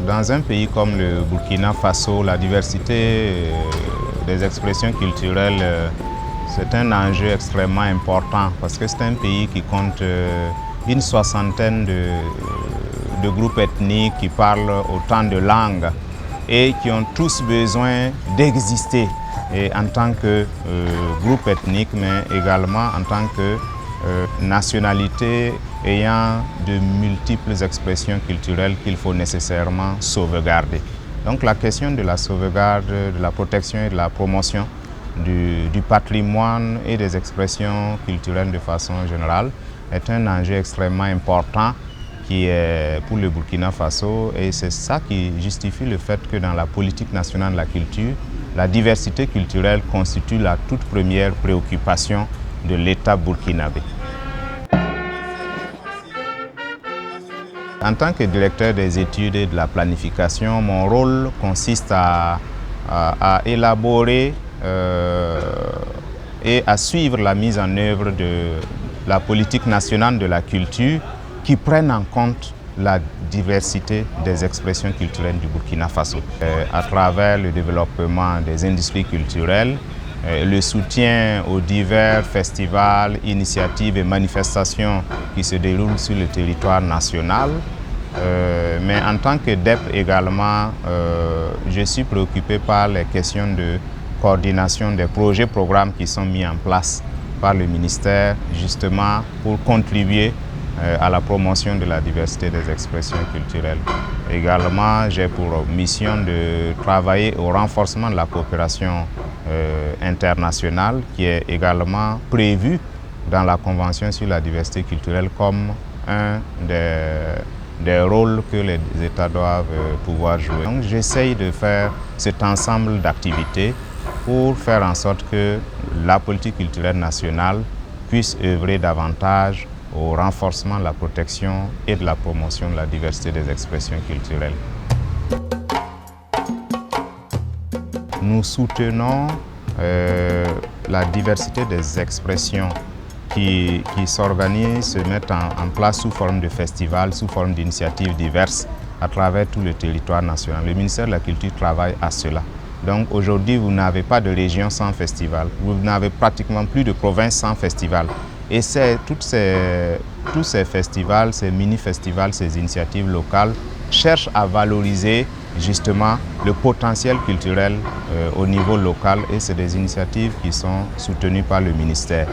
Dans un pays comme le Burkina Faso, la diversité des expressions culturelles, c'est un enjeu extrêmement important parce que c'est un pays qui compte une soixantaine de groupes ethniques qui parlent autant de langues et qui ont tous besoin d'exister en tant que groupe ethnique, mais également en tant que nationalité ayant de multiples expressions culturelles qu'il faut nécessairement sauvegarder. Donc la question de la sauvegarde, de la protection et de la promotion du patrimoine et des expressions culturelles de façon générale est un enjeu extrêmement important qui est pour le Burkina Faso, et c'est ça qui justifie le fait que dans la politique nationale de la culture, la diversité culturelle constitue la toute première préoccupation de l'État burkinabé. En tant que directeur des études et de la planification, mon rôle consiste à élaborer et à suivre la mise en œuvre de la politique nationale de la culture qui prenne en compte la diversité des expressions culturelles du Burkina Faso. À travers le développement des industries culturelles, le soutien aux divers festivals, initiatives et manifestations qui se déroulent sur le territoire national. Mais en tant que DEP également, je suis préoccupé par les questions de coordination des projets, programmes qui sont mis en place par le ministère justement pour contribuer à la promotion de la diversité des expressions culturelles. Également, j'ai pour mission de travailler au renforcement de la coopération internationale qui est également prévue dans la Convention sur la diversité culturelle comme un des rôles que les États doivent pouvoir jouer. Donc j'essaye de faire cet ensemble d'activités pour faire en sorte que la politique culturelle nationale puisse œuvrer davantage au renforcement de la protection et de la promotion de la diversité des expressions culturelles. Nous soutenons la diversité des expressions qui s'organisent, se mettent en place sous forme de festivals, sous forme d'initiatives diverses à travers tout le territoire national. Le ministère de la Culture travaille à cela. Donc aujourd'hui, vous n'avez pas de région sans festival, vous n'avez pratiquement plus de province sans festival. Et tous ces festivals, ces mini-festivals, ces initiatives locales cherchent à valoriser justement le potentiel culturel au niveau local, et c'est des initiatives qui sont soutenues par le ministère.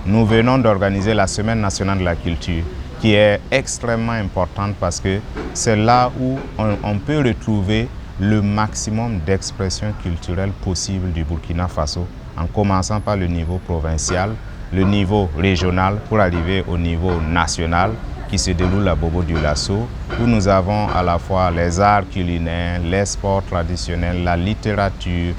Nous venons d'organiser la Semaine nationale de la culture, qui est extrêmement importante parce que c'est là où on peut retrouver le maximum d'expressions culturelles possibles du Burkina Faso, en commençant par le niveau provincial, le niveau régional pour arriver au niveau national qui se déroule à Bobo-Dioulasso, où nous avons à la fois les arts culinaires, les sports traditionnels, la littérature,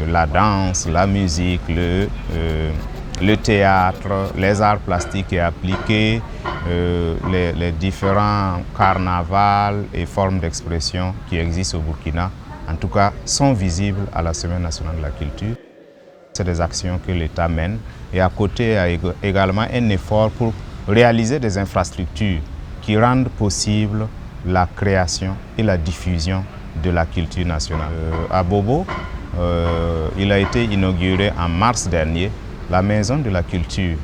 la danse, la musique, le théâtre, les arts plastiques et appliqués, les différents carnavals et formes d'expression qui existent au Burkina, en tout cas, sont visibles à la Semaine nationale de la culture. C'est des actions que l'État mène, et à côté, il y a également un effort pour réaliser des infrastructures qui rendent possible la création et la diffusion de la culture nationale. À Bobo, il a été inauguré en mars dernier la Maison de la culture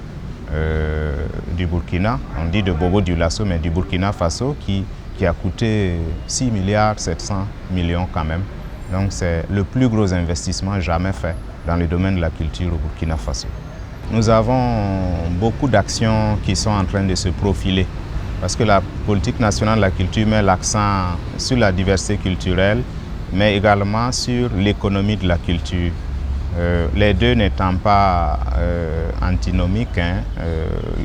du Burkina, on dit de Bobo-Dioulasso, mais du Burkina Faso, qui a coûté 6 milliards 700 millions quand même. Donc c'est le plus gros investissement jamais fait dans le domaine de la culture au Burkina Faso. Nous avons beaucoup d'actions qui sont en train de se profiler parce que la politique nationale de la culture met l'accent sur la diversité culturelle, mais également sur l'économie de la culture. Les deux n'étant pas antinomiques,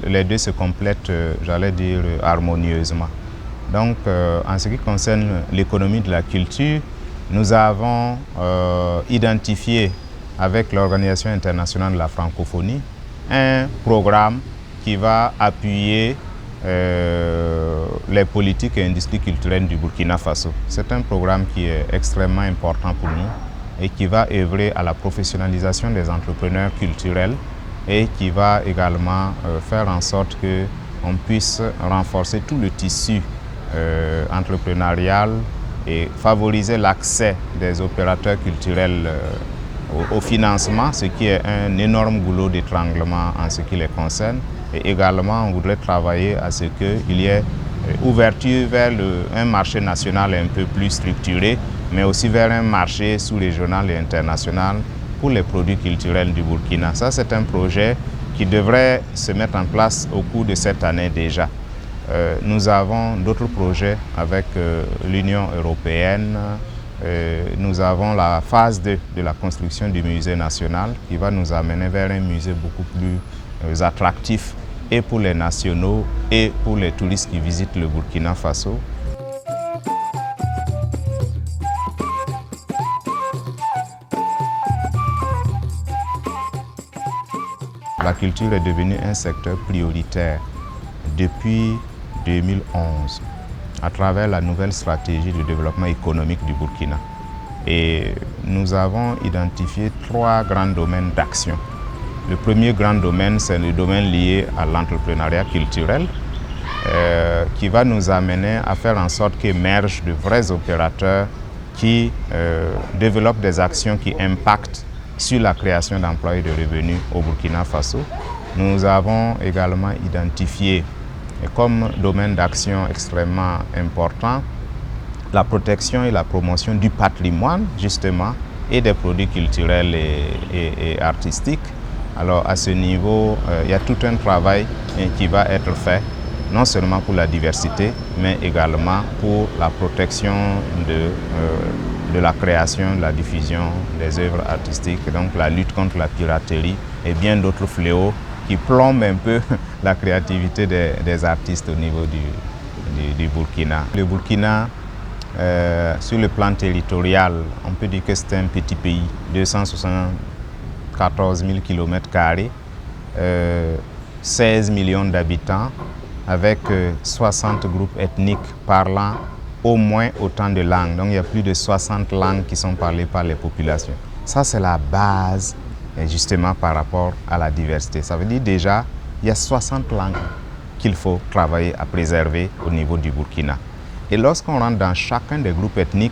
les deux se complètent, j'allais dire, harmonieusement. Donc, en ce qui concerne l'économie de la culture, nous avons identifié avec l'Organisation internationale de la francophonie un programme qui va appuyer les politiques et industries culturelles du Burkina Faso. C'est un programme qui est extrêmement important pour nous et qui va œuvrer à la professionnalisation des entrepreneurs culturels et qui va également faire en sorte qu'on puisse renforcer tout le tissu entrepreneurial et favoriser l'accès des opérateurs culturels au financement, ce qui est un énorme goulot d'étranglement en ce qui les concerne. Et également, on voudrait travailler à ce qu'il y ait ouverture vers un marché national un peu plus structuré, mais aussi vers un marché sous-régional et international pour les produits culturels du Burkina. Ça, c'est un projet qui devrait se mettre en place au cours de cette année déjà. Nous avons d'autres projets avec l'Union européenne. Nous avons la phase 2 de la construction du musée national qui va nous amener vers un musée beaucoup plus attractif et pour les nationaux et pour les touristes qui visitent le Burkina Faso. La culture est devenue un secteur prioritaire depuis 2011 à travers la nouvelle stratégie de développement économique du Burkina. Et nous avons identifié 3 grands domaines d'action. Le premier grand domaine, c'est le domaine lié à l'entrepreneuriat culturel qui va nous amener à faire en sorte qu'émergent de vrais opérateurs qui développent des actions qui impactent sur la création d'emplois et de revenus au Burkina Faso. Nous avons également identifié comme domaine d'action extrêmement important la protection et la promotion du patrimoine, justement, et des produits culturels et artistiques. Alors, à ce niveau, il y a tout un travail qui va être fait, non seulement pour la diversité, mais également pour la protection de la création, de la diffusion des œuvres artistiques, donc la lutte contre la piraterie et bien d'autres fléaux qui plombent un peu la créativité des artistes au niveau du Burkina. Le Burkina, sur le plan territorial, on peut dire que c'est un petit pays, 274 000 km², 16 millions d'habitants, avec 60 groupes ethniques parlant au moins autant de langues. Donc il y a plus de 60 langues qui sont parlées par les populations. Ça, c'est la base, justement, par rapport à la diversité. Ça veut dire déjà, il y a 60 langues qu'il faut travailler à préserver au niveau du Burkina. Et lorsqu'on rentre dans chacun des groupes ethniques,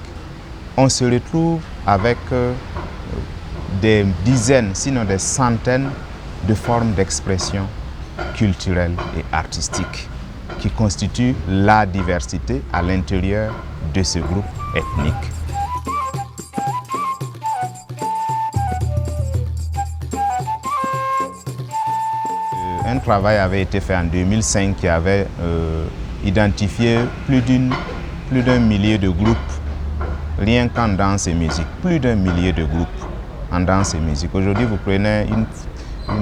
on se retrouve avec des dizaines, sinon des centaines de formes d'expression culturelle et artistique qui constituent la diversité à l'intérieur de ce groupe ethnique. Un travail avait été fait en 2005 qui avait identifié plus d'un millier de groupes, rien qu'en danse et musique, plus d'un millier de groupes en danse et musique. Aujourd'hui, vous prenez une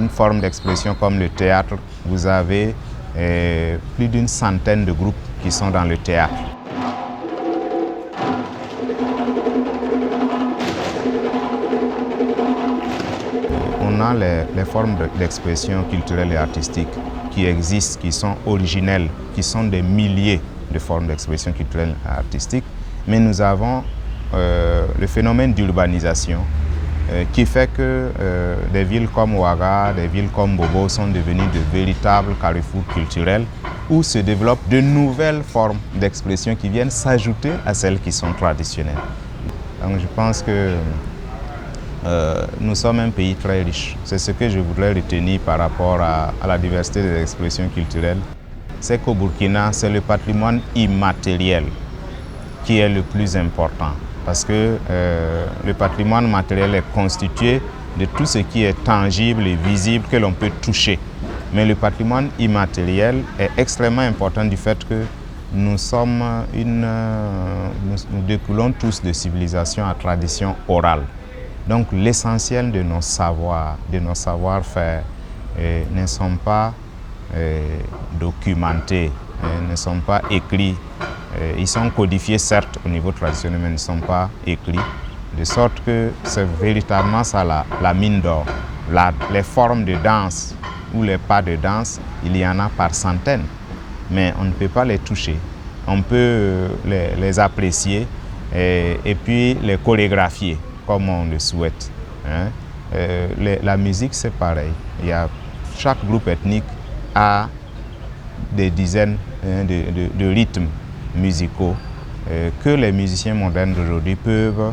forme d'expression comme le théâtre, vous avez plus d'une centaine de groupes qui sont dans le théâtre. On a les formes d'expression culturelle et artistique qui existent, qui sont originelles, qui sont des milliers de formes d'expression culturelle et artistique, mais nous avons le phénomène d'urbanisation qui fait que des villes comme Ouaga, des villes comme Bobo sont devenues de véritables carrefours culturels où se développent de nouvelles formes d'expression qui viennent s'ajouter à celles qui sont traditionnelles. Donc je pense que nous sommes un pays très riche. C'est ce que je voudrais retenir par rapport à la diversité des expressions culturelles. C'est qu'au Burkina, c'est le patrimoine immatériel qui est le plus important. Parce que le patrimoine matériel est constitué de tout ce qui est tangible et visible que l'on peut toucher. Mais le patrimoine immatériel est extrêmement important du fait que nous découlons tous de civilisations à tradition orale. Donc l'essentiel de nos savoirs, de nos savoir-faire ne sont pas documentés, ne sont pas écrits. Ils sont codifiés certes au niveau traditionnel, mais ne sont pas écrits. De sorte que c'est véritablement ça la mine d'or. Les formes de danse ou les pas de danse, il y en a par centaines. Mais on ne peut pas les toucher. On peut les apprécier et puis les chorégraphier comme on le souhaite. La musique, c'est pareil. Chaque groupe ethnique a des dizaines de rythmes musicaux que les musiciens modernes d'aujourd'hui peuvent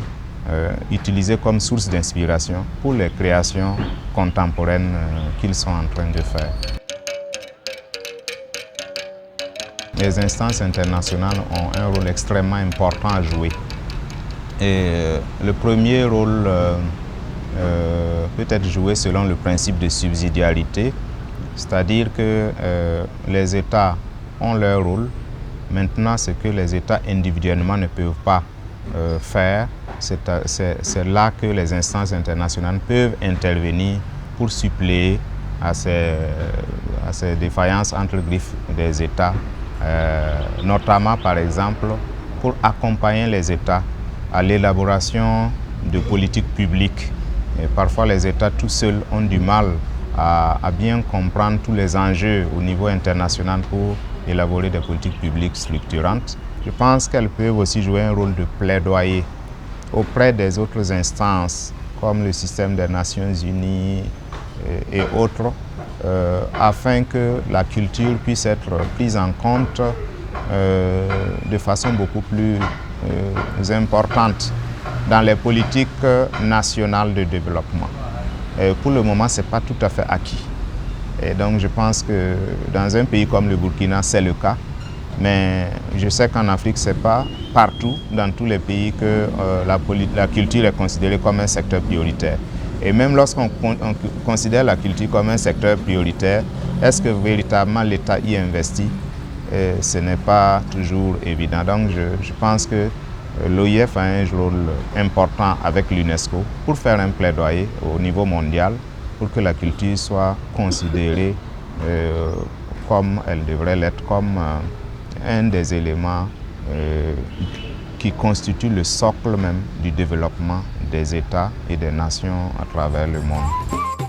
utiliser comme source d'inspiration pour les créations contemporaines qu'ils sont en train de faire. Les instances internationales ont un rôle extrêmement important à jouer. Et le premier rôle peut être joué selon le principe de subsidiarité, c'est-à-dire que les États ont leur rôle. Maintenant, ce que les États individuellement ne peuvent pas faire, c'est là que les instances internationales peuvent intervenir pour suppléer à ces défaillances entre griffes des États, notamment par exemple pour accompagner les États à l'élaboration de politiques publiques. Et parfois les États tout seuls ont du mal à bien comprendre tous les enjeux au niveau international pour élaborer des politiques publiques structurantes. Je pense qu'elles peuvent aussi jouer un rôle de plaidoyer auprès des autres instances comme le système des Nations Unies et autres, afin que la culture puisse être prise en compte de façon beaucoup plus importante dans les politiques nationales de développement. Et pour le moment, ce n'est pas tout à fait acquis. Et donc je pense que dans un pays comme le Burkina, c'est le cas. Mais je sais qu'en Afrique, ce n'est pas partout, dans tous les pays, que la culture est considérée comme un secteur prioritaire. Et même lorsqu'on considère la culture comme un secteur prioritaire, est-ce que véritablement l'État y investit? Ce n'est pas toujours évident. Donc je pense que l'OIF a un rôle important avec l'UNESCO pour faire un plaidoyer au niveau mondial pour que la culture soit considérée comme elle devrait l'être, comme un des éléments qui constitue le socle même du développement des États et des nations à travers le monde.